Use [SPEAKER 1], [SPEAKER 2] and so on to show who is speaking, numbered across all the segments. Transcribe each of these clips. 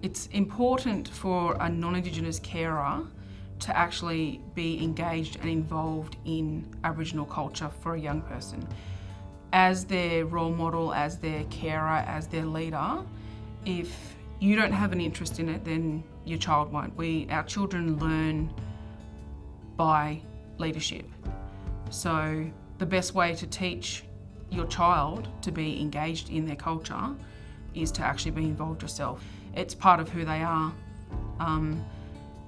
[SPEAKER 1] It's important for a non-Indigenous carer to actually be engaged and involved in Aboriginal culture for a young person. As their role model, as their carer, as their leader, if you don't have an interest in it, then your child won't. Our children learn by leadership. So the best way to teach your child to be engaged in their culture is to actually be involved yourself. It's part of who they are.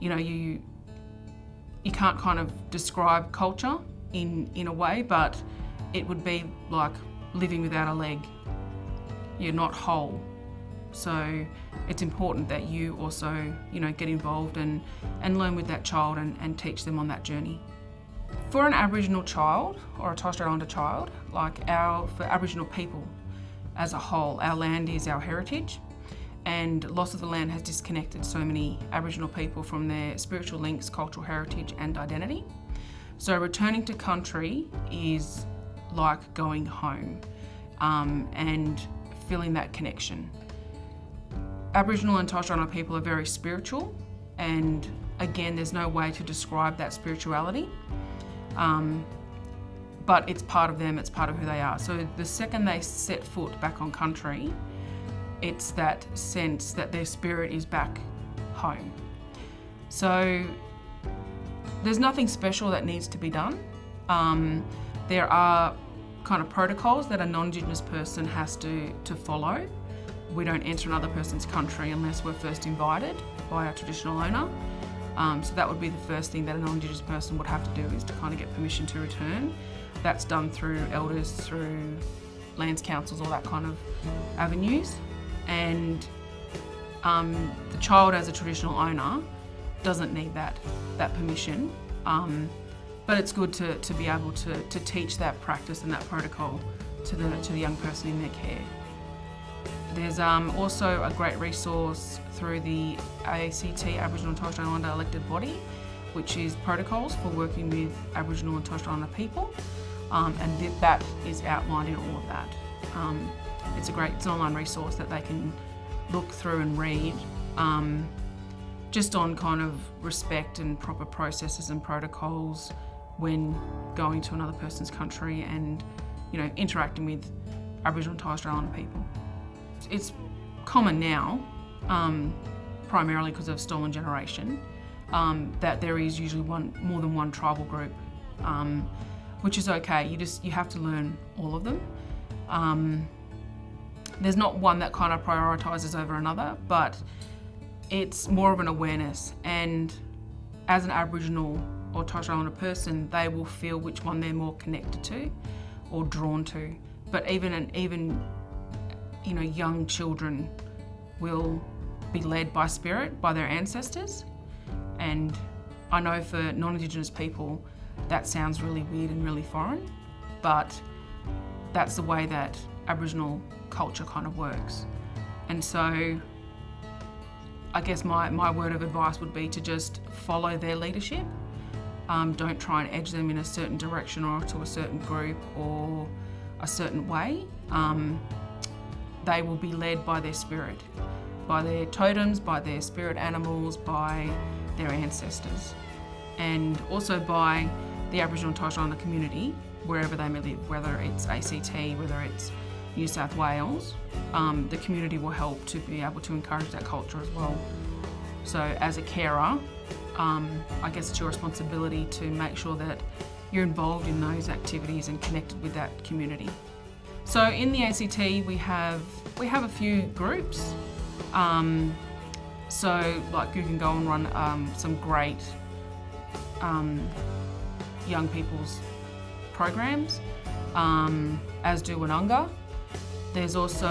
[SPEAKER 1] You can't kind of describe culture in a way, but it would be like living without a leg. You're not whole. So it's important that you also, get involved and learn with that child and teach them on that journey. For an Aboriginal child or a Torres Strait Islander child, for Aboriginal people as a whole, our land is our heritage, and loss of the land has disconnected so many Aboriginal people from their spiritual links, cultural heritage and identity. So returning to country is like going home and feeling that connection. Aboriginal and Torres Strait Islander people are very spiritual, and again, there's no way to describe that spirituality, but it's part of them, it's part of who they are. So the second they set foot back on country, it's that sense that their spirit is back home. So there's nothing special that needs to be done. There are kind of protocols that a non-Indigenous person has to follow. We don't enter another person's country unless we're first invited by our traditional owner. So that would be the first thing that a non-Indigenous person would have to do, is to kind of get permission to return. That's done through elders, through lands councils, all that kind of avenues. And the child as a traditional owner doesn't need that permission. But it's good to be able to teach that practice and that protocol to the young person in their care. There's also a great resource through the ACT, Aboriginal and Torres Strait Islander elected body, which is protocols for working with Aboriginal and Torres Strait Islander people, and that is outlined in all of that. It's an online resource that they can look through and read, just on kind of respect and proper processes and protocols when going to another person's country and, interacting with Aboriginal and Torres Strait Islander people. It's common now, primarily because of stolen generation, that there is usually more than one tribal group, which is okay. You have to learn all of them. There's not one that kind of prioritises over another, but it's more of an awareness. And as an Aboriginal or Torres Strait Islander person, they will feel which one they're more connected to or drawn to. But even young children will be led by spirit, by their ancestors. And I know for non-Indigenous people, that sounds really weird and really foreign, but that's the way that Aboriginal culture kind of works. And so I guess my word of advice would be to just follow their leadership. Don't try and edge them in a certain direction or to a certain group or a certain way. They will be led by their spirit, by their totems, by their spirit animals, by their ancestors, and also by the Aboriginal and Torres Strait Islander community, wherever they may live, whether it's ACT, whether it's New South Wales. The community will help to be able to encourage that culture as well. So as a carer, I guess it's your responsibility to make sure that you're involved in those activities and connected with that community. So in the ACT, we have a few groups. So you can go and run some great young people's programs, as do Woononga. There's also,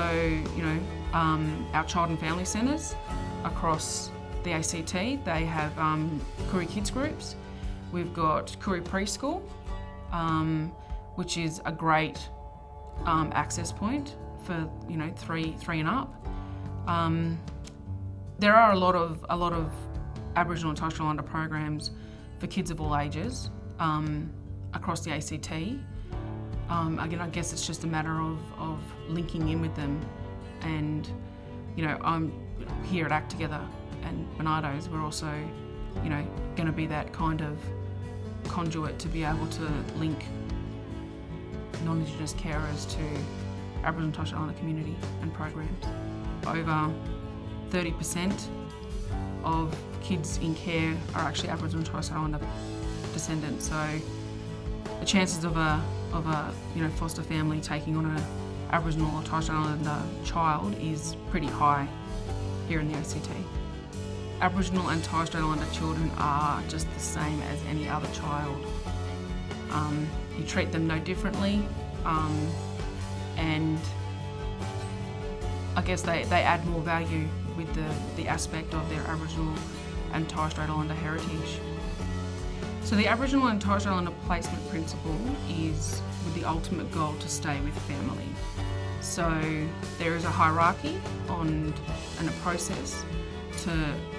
[SPEAKER 1] our child and family centres across the ACT. They have Koori Kids groups. We've got Koori Preschool, which is a great access point for three and up. There are a lot of Aboriginal and Torres Strait Islander programs for kids of all ages across the ACT. Again, I guess it's just a matter of linking in with them and I'm here at Act Together and Bernardo's, we're also, going to be that kind of conduit to be able to link non-Indigenous carers to Aboriginal and Torres Strait Islander community and programs. Over 30% of kids in care are actually Aboriginal and Torres Strait Islander descendants, so the chances of a foster family taking on an Aboriginal or Torres Strait Islander child is pretty high here in the ACT. Aboriginal and Torres Strait Islander children are just the same as any other child. You treat them no differently, and I guess they add more value with the aspect of their Aboriginal and Torres Strait Islander heritage. So the Aboriginal and Torres Strait Islander placement principle is with the ultimate goal to stay with family. So there is a hierarchy and a process to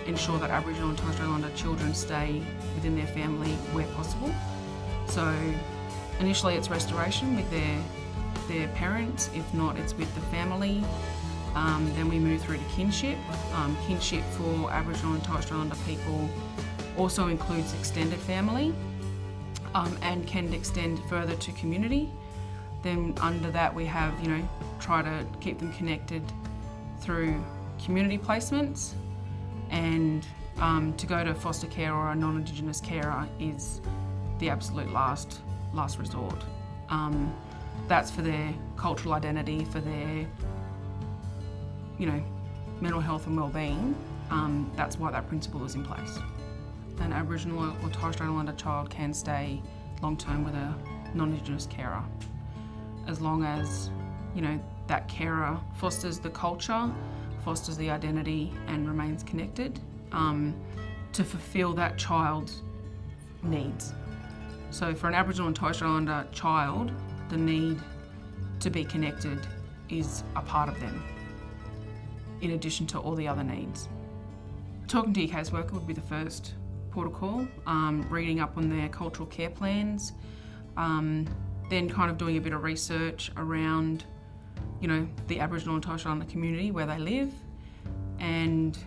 [SPEAKER 1] ensure that Aboriginal and Torres Strait Islander children stay within their family where possible. So initially it's restoration with their parents, if not it's with the family. Then we move through to kinship. Kinship for Aboriginal and Torres Strait Islander people also includes extended family and can extend further to community. Then under that we have, try to keep them connected through community placements, and to go to foster care or a non-Indigenous carer is the absolute last resort. That's for their cultural identity, for their, mental health and well-being. That's why that principle is in place. An Aboriginal or Torres Strait Islander child can stay long-term with a non-Indigenous carer, as long as, that carer fosters the culture, fosters the identity and remains connected to fulfil that child's needs. So for an Aboriginal and Torres Strait Islander child, the need to be connected is a part of them, in addition to all the other needs. Talking to your caseworker would be the first port of call, reading up on their cultural care plans, then kind of doing a bit of research around, the Aboriginal and Torres Strait Islander community where they live, and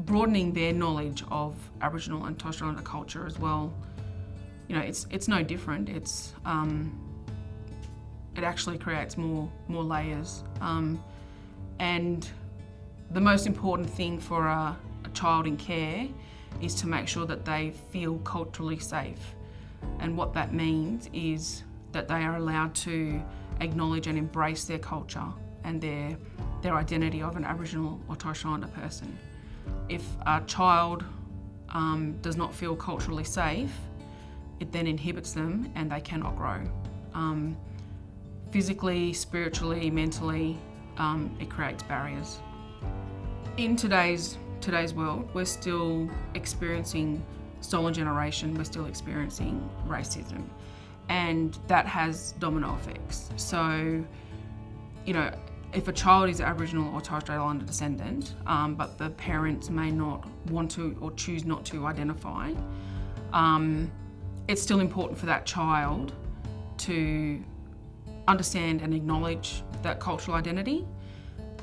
[SPEAKER 1] broadening their knowledge of Aboriginal and Torres Strait Islander culture as well. It's no different. It actually creates more layers. And the most important thing for a child in care is to make sure that they feel culturally safe. And what that means is that they are allowed to acknowledge and embrace their culture and their identity of an Aboriginal or Torres Strait Islander person. If a child does not feel culturally safe, it then inhibits them and they cannot grow. Physically, spiritually, mentally, it creates barriers. In today's world, we're still experiencing stolen generation, we're still experiencing racism, and that has domino effects. So, if a child is Aboriginal or Torres Strait Islander descendant, but the parents may not want to or choose not to identify, it's still important for that child to understand and acknowledge that cultural identity.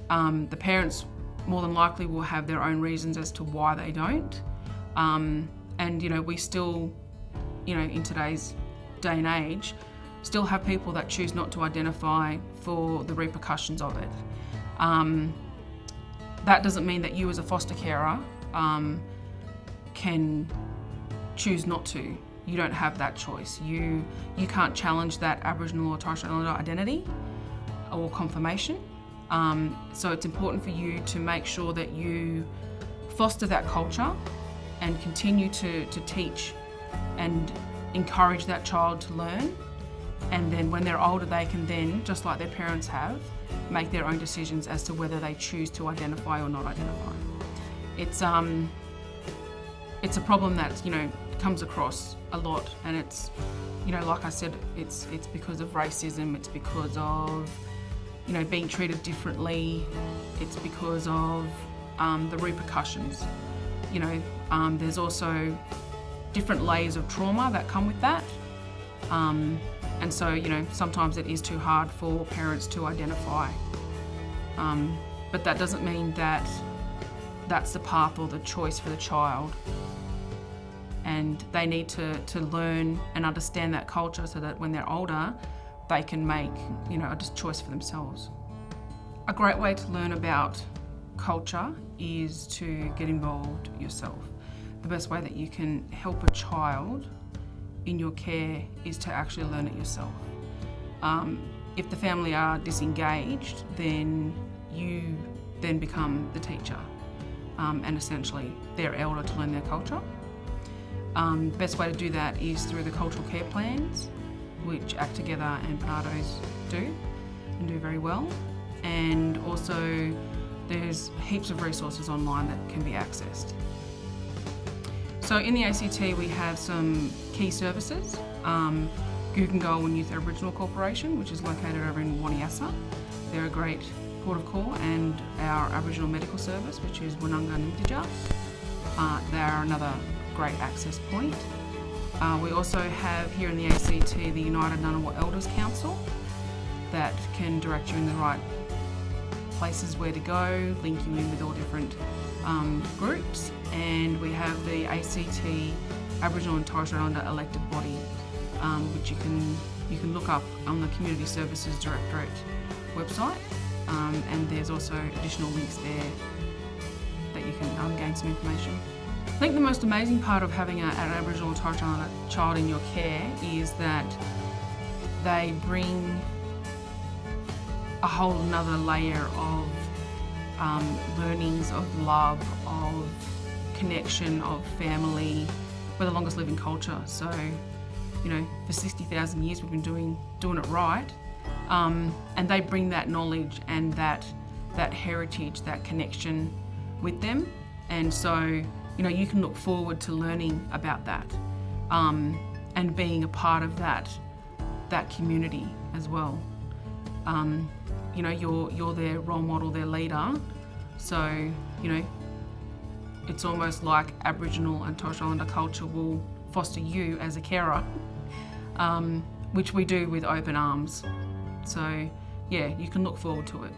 [SPEAKER 1] The parents more than likely will have their own reasons as to why they don't. And we still, in today's day and age, still have people that choose not to identify for the repercussions of it. That doesn't mean that you as a foster carer can choose not to. You don't have that choice. You can't challenge that Aboriginal or Torres Strait Islander identity or confirmation. So it's important for you to make sure that you foster that culture and continue to teach and encourage that child to learn. And then when they're older, they can then, just like their parents have, make their own decisions as to whether they choose to identify or not identify. It's a problem that, comes across a lot, and it's, like I said, it's because of racism, it's because of, being treated differently, it's because of the repercussions. There's also different layers of trauma that come with that. And so, sometimes it is too hard for parents to identify But that doesn't mean that that's the path or the choice for the child. And they need to learn and understand that culture so that when they're older, they can make, a choice for themselves. A great way to learn about culture is to get involved yourself. The best way that you can help a child in your care is to actually learn it yourself. If the family are disengaged, then you then become the teacher, and essentially they're elder to learn their culture. The best way to do that is through the cultural care plans, which Act Together and Barnardo's do and do very well. And also there's heaps of resources online that can be accessed. So in the ACT we have some key services. Googangul Youth Aboriginal Corporation, which is located over in Waniassa. They're a great port of call, and our Aboriginal Medical Service, which is Woonunga Nimdija. They are another great access point. We also have here in the ACT the United Ngunnawal Elders Council that can direct you in the right places where to go, link you in with all different groups. And we have the ACT Aboriginal and Torres Strait Islander elected body, which you can look up on the Community Services Directorate website, and there's also additional links there that you can gain some information. I think the most amazing part of having an Aboriginal or Torres Strait Islander child in your care is that they bring a whole another layer of learnings, of love, of connection, of family. We're the longest living culture, so for 60,000 years we've been doing it right, and they bring that knowledge and that heritage, that connection with them, and so you can look forward to learning about that, and being a part of that community as well. You're their role model, their leader, so it's almost like Aboriginal and Torres Strait Islander culture will foster you as a carer, which we do with open arms. So yeah, you can look forward to it.